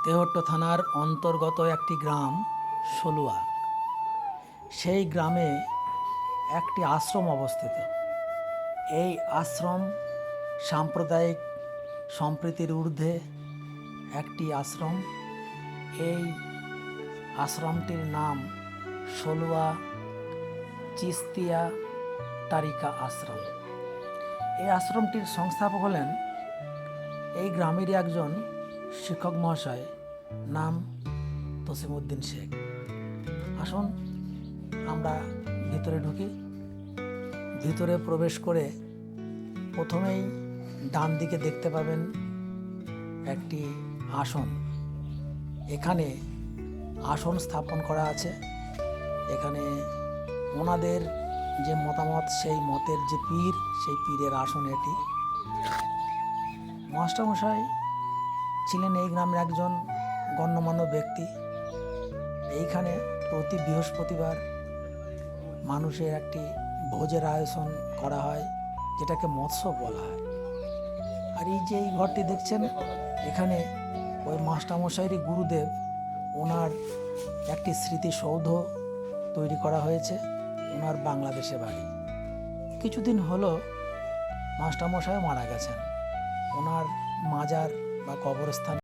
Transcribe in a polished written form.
তেহট্ট থানার অন্তর্গত একটি গ্রাম সলুয়া। সেই গ্রামে একটি আশ্রম অবস্থিত। এই আশ্রম সাম্প্রদায়িক সম্প্রীতির ঊর্ধ্বে একটি আশ্রম। এই আশ্রমটির নাম সলুয়া চিস্তিয়া তারিকা আশ্রম। এই আশ্রমটির সংস্থাপক হলেন এই গ্রামেরই একজন শিক্ষক মহাশয়, নাম তসিমউদ্দিন শেখ। আসুন আমরা ভিতরে ঢুকি। ভিতরে প্রবেশ করে প্রথমেই ডান দিকে দেখতে পাবেন একটি আসন। এখানে আসন স্থাপন করা আছে। এখানে ওনাদের যে মতামত, সেই মতের যে পীর, সেই পীরের আসন এটি। মাস্টারমশাই ছিলেন এই গ্রামের একজন গণ্যমান্য ব্যক্তি। এইখানে প্রতি বৃহস্পতিবার মানুষের একটি ভোজের আয়োজন করা হয়, যেটাকে মৎস্য বলা হয়। আর এই যে এই ঘরটি দেখছেন, এখানে ওই মাস্টারমশাইয়েরই গুরুদেব, ওনার একটি স্মৃতিসৌধ তৈরি করা হয়েছে। ওনার বাংলাদেশে বাড়ি। কিছুদিন হলো মাস্টারমশাই মারা গেছেন। ওনার মাজার বা কবরস্থান